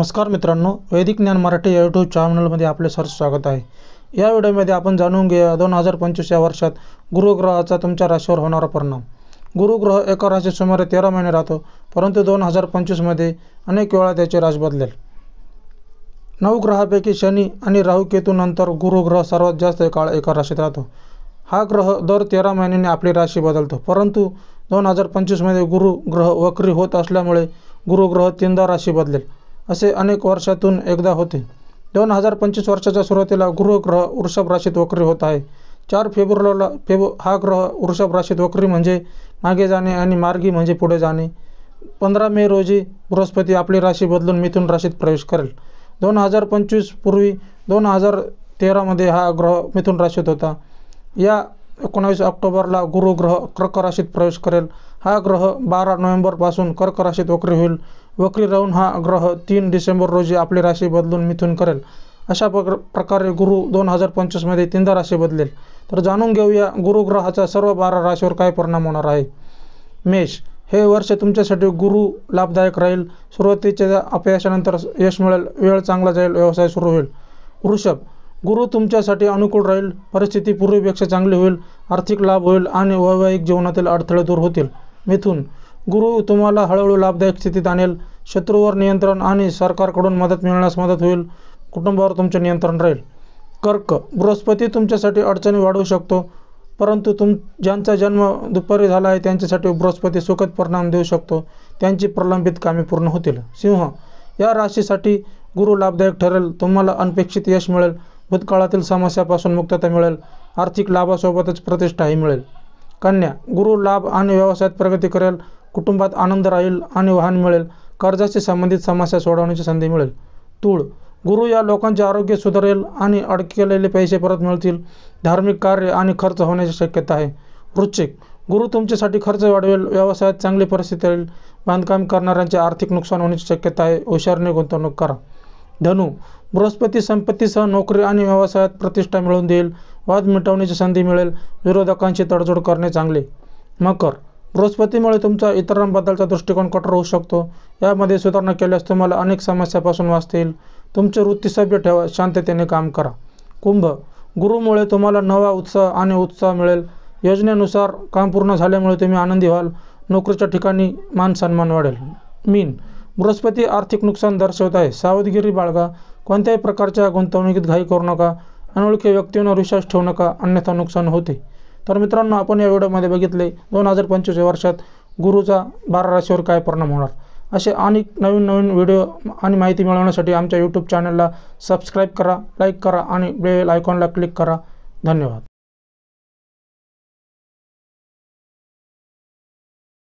नमस्कार मित्रांनो, वैदिक ज्ञान मराठी या यूट्यूब चॅनलमध्ये आपले सहर्ष स्वागत आहे। या व्हिडिओमध्ये आपण जाणून घेऊया 2025 या वर्षात गुरुग्रहाचा तुमच्या राशीवर होणारा परिणाम। गुरुग्रह एका राशीत सुमारे 13 महिने राहतो, परंतु 2025 मध्ये अनेक वेळा त्याची रास बदलेल। 9 ग्रहांपैकी शनी आणि राहू केतू नंतर गुरुग्रह सर्वात जास्त काळ एका राशीत राहतो। हा ग्रह दर 13 महिन्यांनी आपली राशी बदलतो, परंतु 2025 मध्ये गुरु ग्रह वक्री होत असल्यामुळे गुरुग्रह 3दा राशी बदलेल, असे अनेक वर्षातून एकदा होते। 2025 वर्षाच्या सुरुवातीला गुरुग्रह वृषभ राशीत वक्री होत आहे। 4 फेब्रुवारीला हा ग्रह वृषभ राशीत वक्री म्हणजे मागे जाणे आणि मार्गी म्हणजे पुढे जाणे। 15 मे रोजी बृहस्पती आपली राशी बदलून मिथुन राशीत प्रवेश करेल। 2025 पूर्वी 2013 मध्ये हा ग्रह मिथुन राशीत होता। या 19 ऑक्टोबरला गुरुग्रह कर्क राशीत प्रवेश करेल। हा ग्रह 12 नोव्हेंबर पासून कर्क राशीत वक्री होईल। वक्री राहून हा ग्रह 3 डिसेंबर रोजी आपली राशी बदलून मिथुन करेल। अशा प्रकारे गुरु 2025 मध्ये 3दा राशी बदलेल। तर जाणून घेऊया गुरुग्रहाचा सर्व 12 राशीवर काय परिणाम होणार आहे। मेष, हे वर्ष तुमच्यासाठी गुरु लाभदायक राहील। सुरुवातीच्या अपयशानंतर यश मिळेल, वेळ चांगला जाईल, व्यवसाय सुरू होईल। वृषभ, गुरु तुमच्यासाठी अनुकूल राहील, परिस्थिती पूर्वीपेक्षा चांगली होईल, आर्थिक लाभ होईल आणि वैवाहिक जीवनातील अडथळे दूर होतील। मिथुन, गुरु तुम्हाला हळूहळू लाभदायक स्थितीत आणेल, शत्रूवर नियंत्रण आणि सरकारकडून मदत मिळण्यास मदत होईल, कुटुंबावर तुमचे नियंत्रण राहील। कर्क, बृहस्पती तुमच्यासाठी अडचणी वाढवू शकतो, परंतु ज्यांचा जन्म दुपारी झाला आहे त्यांच्यासाठी बृहस्पती सुखद परिणाम देऊ शकतो, त्यांची प्रलंबित कामे पूर्ण होतील। सिंह, या राशीसाठी गुरु लाभदायक ठरेल, तुम्हाला अनपेक्षित यश मिळेल, भूतकाळातील समस्यापासून मुक्तता मिळेल, आर्थिक लाभासोबतच प्रतिष्ठाही मिळेल। कन्या, गुरु लाभ आणि व्यवसायात प्रगती करेल, कुटुंबात आनंद राहील आणि वाहन मिळेल, कर्जाशी संबंधित समस्या सोडवण्याची संधी मिळेल। तूळ, गुरु या लोकांचे आरोग्य सुधारेल आणि अडकलेले पैसे परत मिळतील, धार्मिक कार्य आणि खर्च होण्याची शक्यता आहे। वृश्चिक, गुरु तुमच्यासाठी खर्च वाढवेल, व्यवसायात चांगली परिस्थिती राहील, बांधकाम करणाऱ्यांचे आर्थिक नुकसान होण्याची शक्यता आहे, हुशारीने गुंतवणूक करा। धनु, बृहस्पती संपत्तीसह नोकरी आणि व्यवसायात प्रतिष्ठा मिळवून देईल, वाद मिटवण्याची संधी मिळेल, विरोधकांशी तडजोड करणे चांगले। मकर, बृहस्पतीमुळे तुमचा इतरांबद्दलचा दृष्टिकोन कठोर होऊ शकतो, यामध्ये सुधारणा केल्यास तुम्हाला अनेक समस्यापासून वाचता येईल, तुमची वृत्ती सभ्य ठेवा, शांततेने काम करा। कुंभ, गुरुमुळे तुम्हाला नवा उत्साह आणि उत्साह मिळेल, योजनेनुसार काम पूर्ण झाल्यामुळे तुम्ही आनंदी व्हाल, नोकरीच्या ठिकाणी मान सन्मान वाढेल। मीन, बृहस्पती आर्थिक नुकसान दर्शवत आहे, सावधगिरी बाळगा, कोणत्याही प्रकारच्या गुंतवणुकीत घाई करू नका, अनोळखी व्यक्तींवर विश्वास ठेवू नका, अन्यथा नुकसान होते। तर मित्रांनो, आपण या व्हिडिओमध्ये बघितले 2025 वर्षात गुरुचा 12 राशीवर काय परिणाम होणार। असे अनेक नवीन व्हिडिओ आणि माहिती मिळवण्यासाठी आमच्या यूट्यूब चॅनलला सबस्क्राईब करा, लाईक करा आणि बेल आयकॉनला क्लिक करा। धन्यवाद।